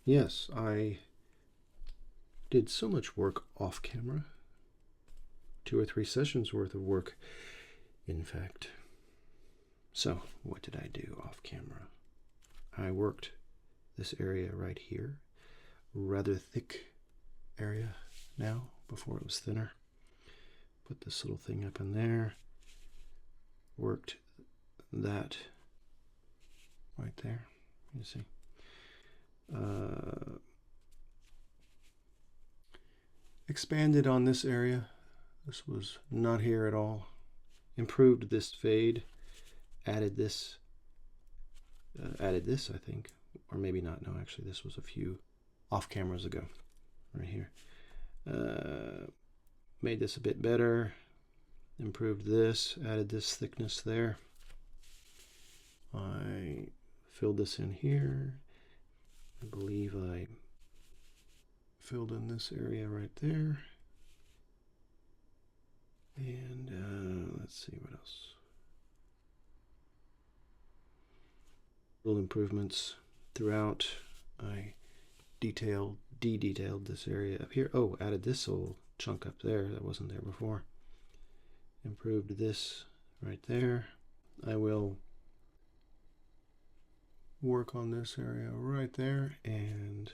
Yes, I did so much work off camera. 2 or 3 sessions worth of work, in fact. So, what did I do off camera? I worked this area right here. Rather thick area now, before it was thinner. Put this little thing up in there. Worked that right there, you see. Expanded on this area. This was not here at all. Improved this fade. Added this, I think. Or maybe not. No, actually, this was a few off cameras ago. Right here. Made this a bit better. Improved this. Added this thickness there. I filled this in here. I believe I filled in this area right there. And let's see what else. Little improvements throughout. I de-detailed this area up here. Oh, added this little chunk up there that wasn't there before. Improved this right there. I will work on this area right there, and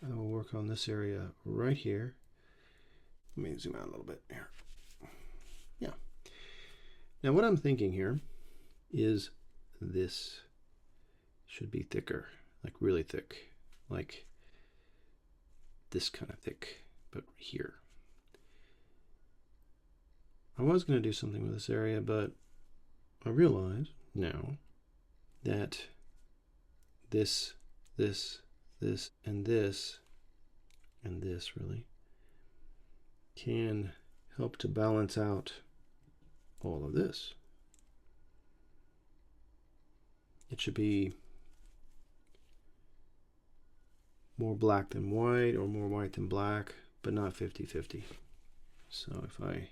I will work on this area right here. Let me zoom out a little bit here. Yeah. Now what I'm thinking here is this should be thicker, like really thick, like this kind of thick, but here. I was going to do something with this area, but I realize now that this, and this really can help to balance out all of this. It should be more black than white or more white than black, but not 50-50. So if I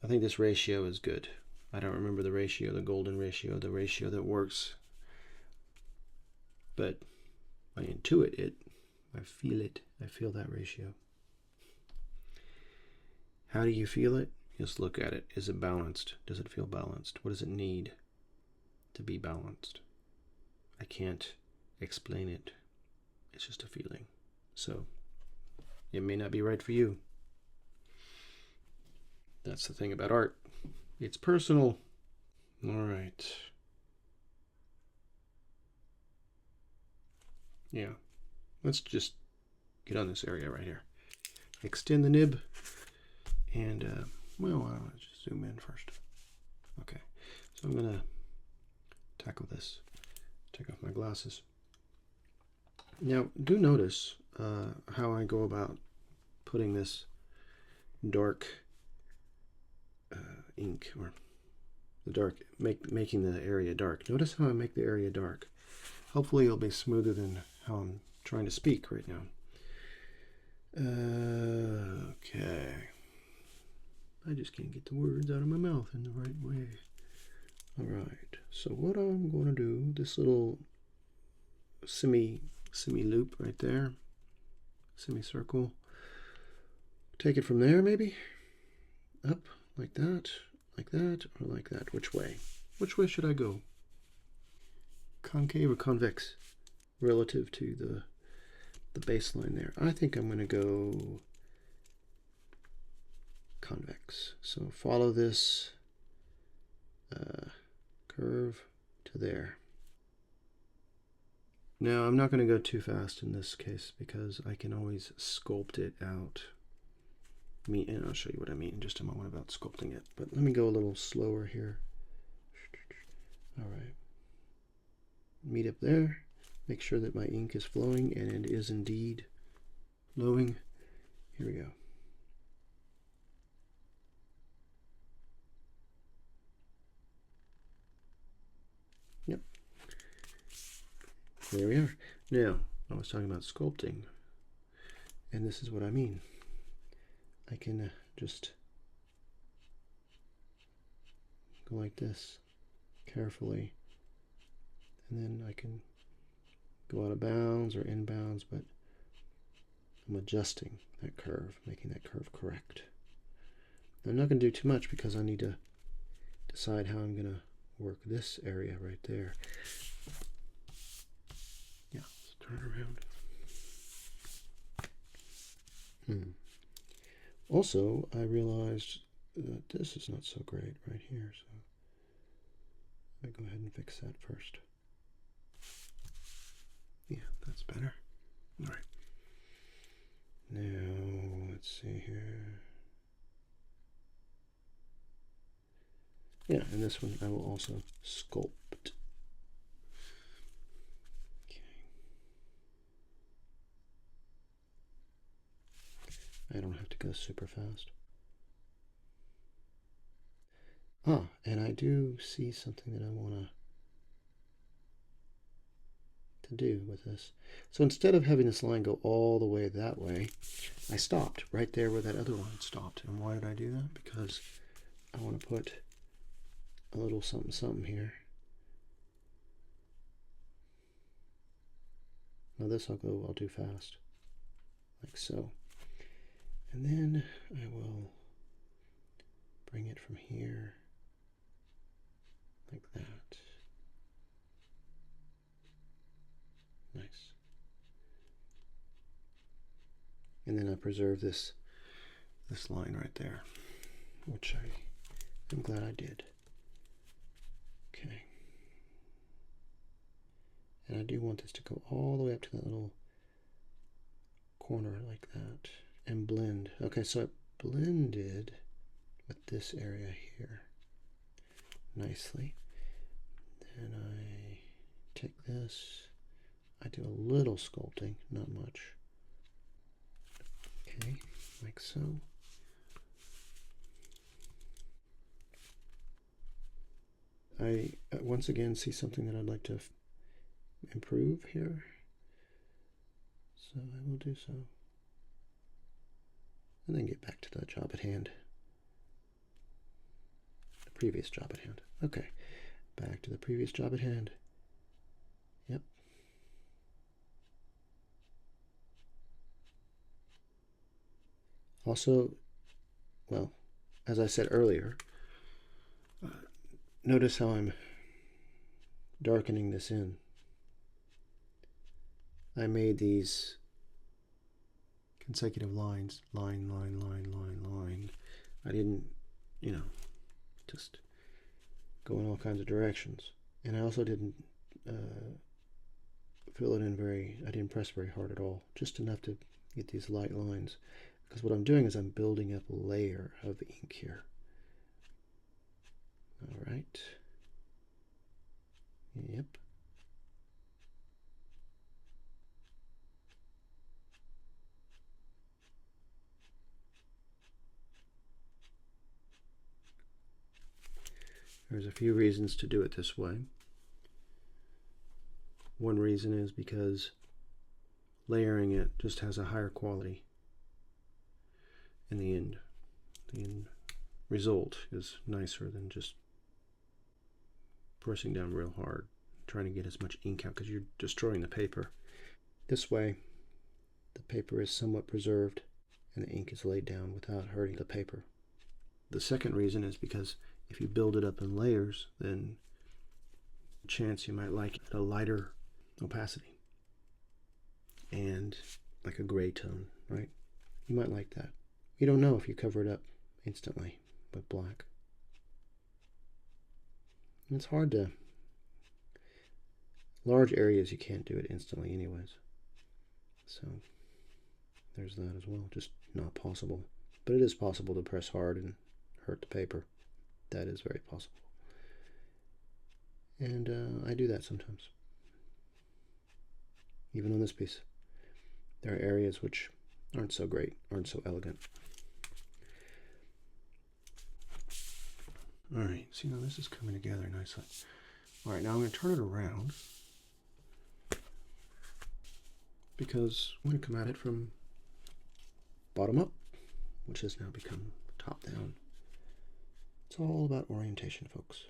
think this ratio is good. I don't remember the ratio, the golden ratio, the ratio that works, but I intuit it, I feel it, I feel that ratio. How do you feel it? Just look at it. Is it balanced? Does it feel balanced? What does it need to be balanced? I can't explain it. It's just a feeling. So it may not be right for you. That's the thing about art. It's personal. All right. Yeah. Let's just get on this area right here. Extend the nib. And, well, I'll just zoom in first. Okay. So I'm going to tackle this. Take off my glasses. Now, do notice how I go about putting this dark ink, or the dark, making the area dark. Notice how I make the area dark. Hopefully it'll be smoother than how I'm trying to speak right now. Okay. I just can't get the words out of my mouth in the right way. All right. So what I'm going to do, this little semi loop right there, semicircle. Take it from there, maybe up like that, or like that. Which way? Which way should I go? Concave or convex relative to the baseline there? I think I'm going to go convex. So follow this curve to there. Now I'm not going to go too fast in this case because I can always sculpt it out. And I'll show you what I mean in just a moment about sculpting it. But let me go a little slower here. All right. Meet up there. Make sure that my ink is flowing, and it is indeed flowing. Here we go. Yep. There we are. Now, I was talking about sculpting, and this is what I mean. I can just go like this carefully, and then I can go out of bounds or inbounds, but I'm adjusting that curve, making that curve correct. I'm not going to do too much because I need to decide how I'm going to work this area right there. Yeah, let's turn it around. Also, I realized that this is not so great right here, so I go ahead and fix that first. Yeah, that's better. All right. Now, let's see here. Yeah, and this one I will also sculpt. Okay. I don't have to go super fast. Ah, and I do see something that I want to do with this. So instead of having this line go all the way that way, I stopped right there where that other line stopped. And why did I do that? Because I want to put a little something something here. Now this I'll do fast, like so. And then I will bring it from here, like that. Nice. And then I preserve this line right there, which I'm glad I did. Okay. And I do want this to go all the way up to that little corner like that and blend. Okay, so it blended with this area here nicely. Then I take this, I do a little sculpting, not much. Okay, like so. I once again see something that I'd like to improve here, so I will do so. And then get back to the job at hand. The previous job at hand. Okay, back to the previous job at hand. Yep. Also, well, as I said earlier, notice how I'm darkening this in. I made these consecutive lines, line, line, line, line, line. I didn't, just go in all kinds of directions. And I also didn't fill it in I didn't press very hard at all, just enough to get these light lines. Because what I'm doing is I'm building up a layer of ink here. All right. Yep. There's a few reasons to do it this way. One reason is because layering it just has a higher quality in the end. The end result is nicer than just pressing down real hard, trying to get as much ink out because you're destroying the paper. This way, the paper is somewhat preserved and the ink is laid down without hurting the paper. The second reason is because if you build it up in layers, then chance you might like a lighter opacity and like a gray tone, right? You might like that. You don't know if you cover it up instantly with black. And it's hard to, large areas you can't do it instantly anyways. So there's that as well, just not possible. But it is possible to press hard and hurt the paper. That is very possible. And I do that sometimes. Even on this piece. There are areas which aren't so great, aren't so elegant. All right, see now this is coming together nicely. All right, now I'm going to turn it around because I'm going to come at it from bottom up, which has now become top down. It's all about orientation, folks.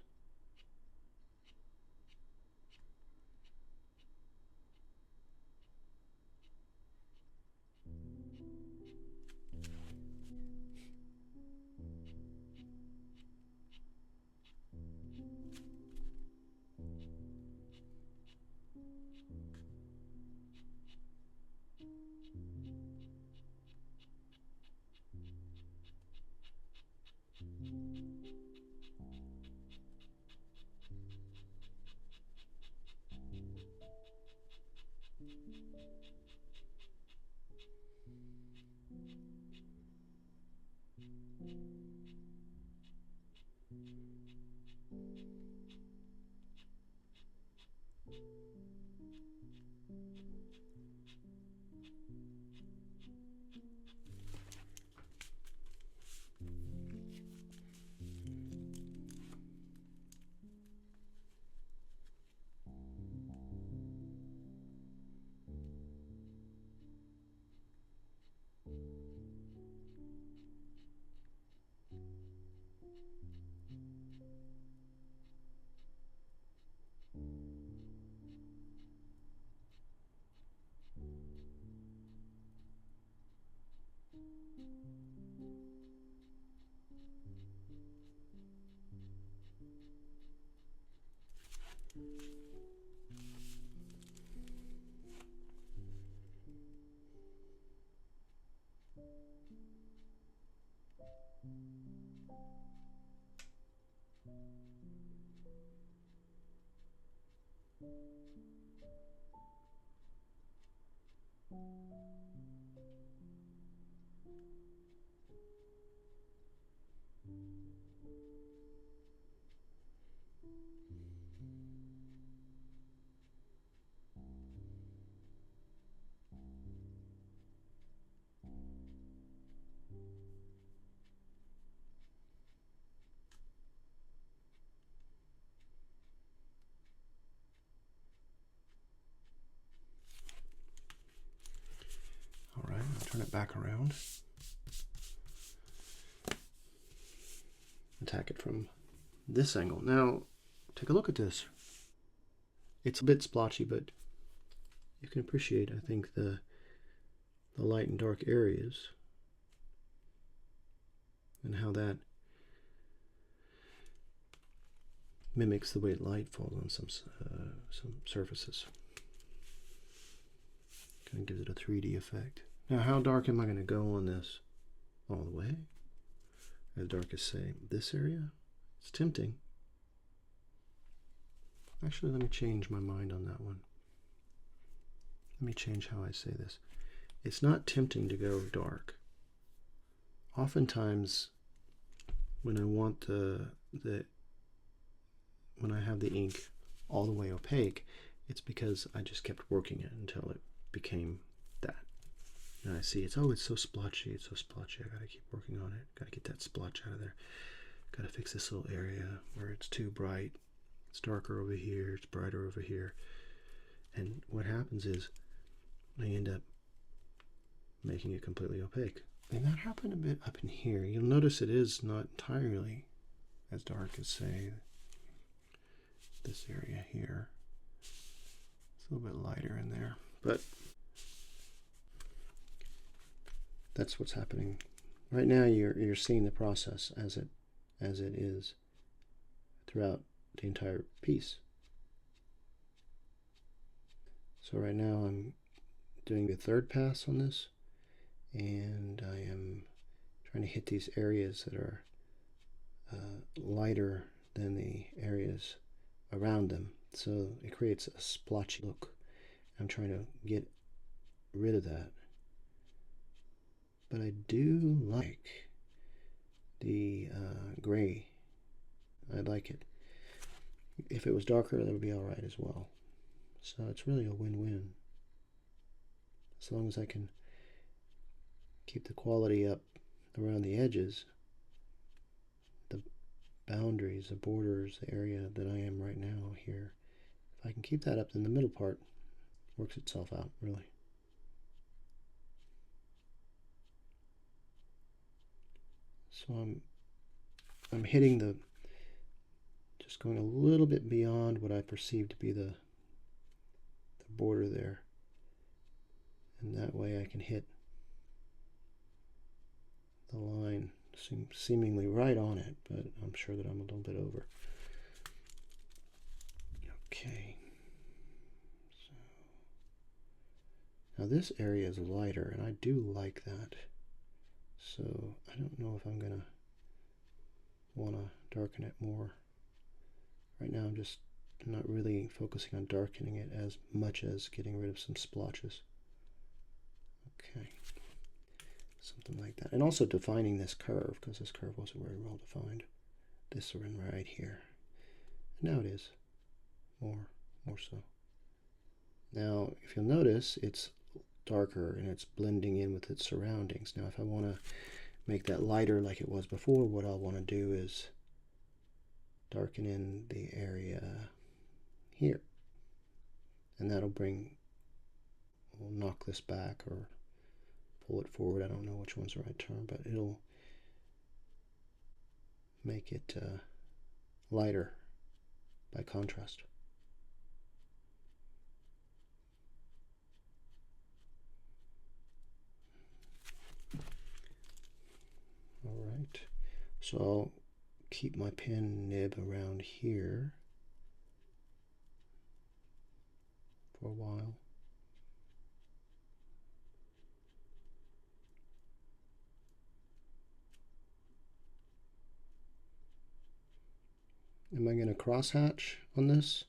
All right, I'll turn it back around. Attack it from this angle. Now, take a look at this. It's a bit splotchy, but you can appreciate, I think, the light and dark areas and how that mimics the way light falls on some surfaces. Kind of gives it a 3D effect. Now, how dark am I going to go on this? All the way? As dark as, say, this area? It's tempting. Actually, let me change my mind on that one. Let me change how I say this. It's not tempting to go dark. Oftentimes, when I want when I have the ink all the way opaque, it's because I just kept working it until it became that. And I see it's so splotchy, it's so splotchy. I gotta keep working on it. Gotta get that splotch out of there. Gotta fix this little area where it's too bright. It's darker over here, it's brighter over here. And what happens is I end up making it completely opaque. And that happened a bit up in here. You'll notice it is not entirely as dark as, say, this area here. It's a little bit lighter in there, but that's what's happening. Right now you're seeing the process as it is throughout the entire piece. So right now I'm doing the third pass on this, and I am trying to hit these areas that are lighter than the areas around them, so it creates a splotchy look. I'm trying to get rid of that, but I do like the gray. I like it. If it was darker, that would be all right as well. So it's really a win-win. As long as I can keep the quality up around the edges, the boundaries, the borders, the area that I am right now here. If I can keep that up, then the middle part works itself out, really. So I'm hitting just going a little bit beyond what I perceive to be the border there. And that way I can hit the line seemingly right on it, but I'm sure that I'm a little bit over. Okay. So now this area is lighter, and I do like that. So I don't know if I'm going to want to darken it more. Right now I'm just not really focusing on darkening it as much as getting rid of some splotches. Okay. Something like that. And also defining this curve, because this curve wasn't very well defined. This one right here. And now it is. More so. Now, if you'll notice, it's darker and it's blending in with its surroundings. Now, if I want to make that lighter like it was before, what I'll want to do is darken in the area here. And that'll we'll knock this back or pull it forward. I don't know which one's the right term, but it'll make it lighter by contrast. All right, so I'll keep my pen nib around here, for a while. Am I going to crosshatch on this?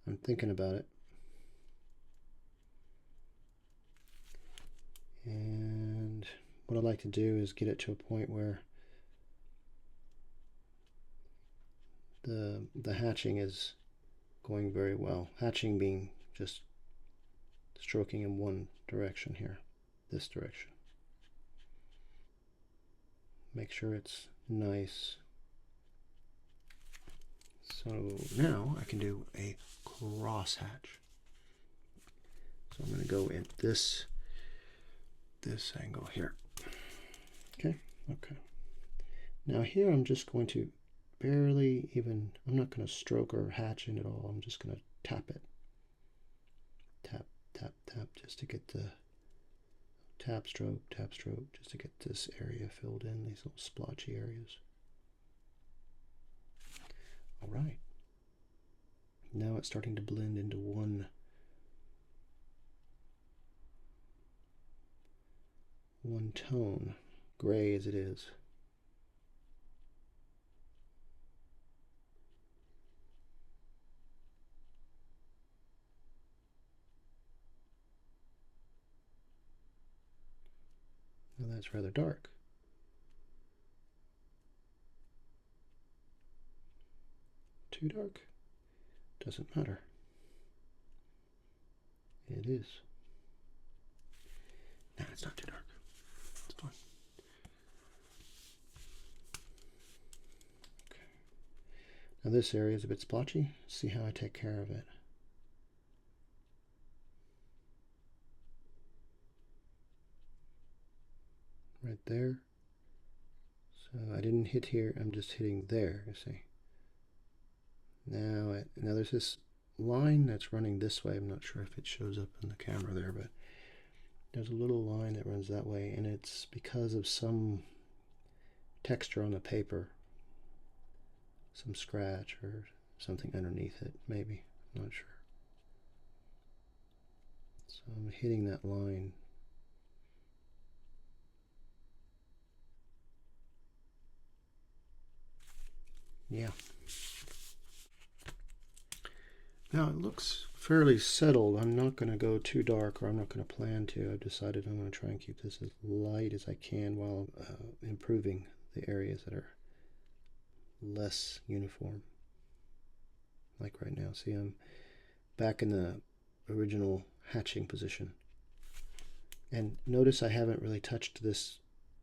I'm thinking about it. And what I'd like to do is get it to a point where the hatching is going very well. Hatching being just stroking in one direction here, this direction. Make sure it's nice. So now I can do a cross hatch. So I'm going to go in this angle here. Okay. Now here I'm just going to barely even, I'm not going to stroke or hatch in at all. I'm just going to tap it. Tap, tap, tap, just to get the tap, stroke, just to get this area filled in, these little splotchy areas. All right. Now it's starting to blend into one tone, gray as it is. Now that's rather dark. Too dark? Doesn't matter. It is. No, it's not too dark. It's fine. Okay. Now this area is a bit splotchy. See how I take care of it. Right there. So I didn't hit here, I'm just hitting there, you see. Now there's this line that's running this way. I'm not sure if it shows up in the camera there, but there's a little line that runs that way, and it's because of some texture on the paper, some scratch or something underneath it, maybe. I'm not sure. So I'm hitting that line. Yeah. Now it looks fairly settled. I'm not going to go too dark, or I'm not going to plan to. I've decided I'm going to try and keep this as light as I can while improving the areas that are less uniform. Like right now, see, I'm back in the original hatching position. And notice I haven't really touched this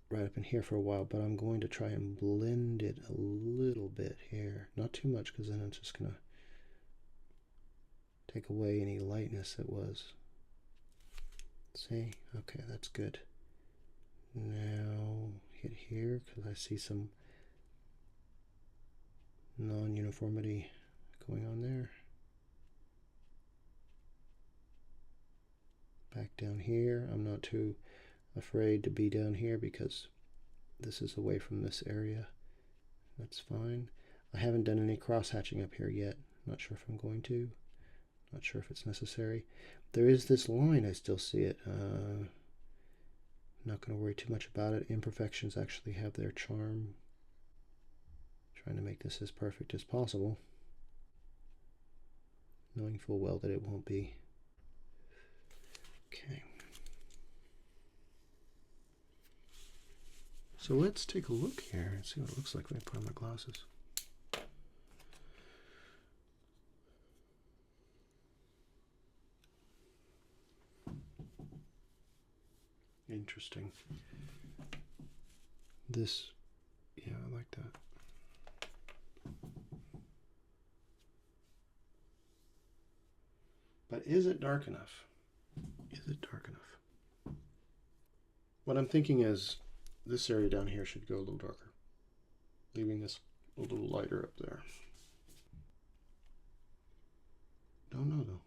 right up in here for a while, but I'm going to try and blend it a little bit here. Not too much, because then I'm just going to take away any lightness that was. See? Okay, that's good. Now hit here, because I see some non-uniformity going on there. Back down here. I'm not too afraid to be down here because this is away from this area. That's fine. I haven't done any cross-hatching up here yet. Not sure if I'm going to. Not sure if it's necessary. There is this line, I still see it. Not going to worry too much about it. Imperfections actually have their charm. Trying to make this as perfect as possible, knowing full well that it won't be. Okay. So let's take a look here and see what it looks like when I put on my glasses. Interesting. This, yeah, I like that. But is it dark enough? Is it dark enough? What I'm thinking is this area down here should go a little darker, leaving this a little lighter up there. Don't know though.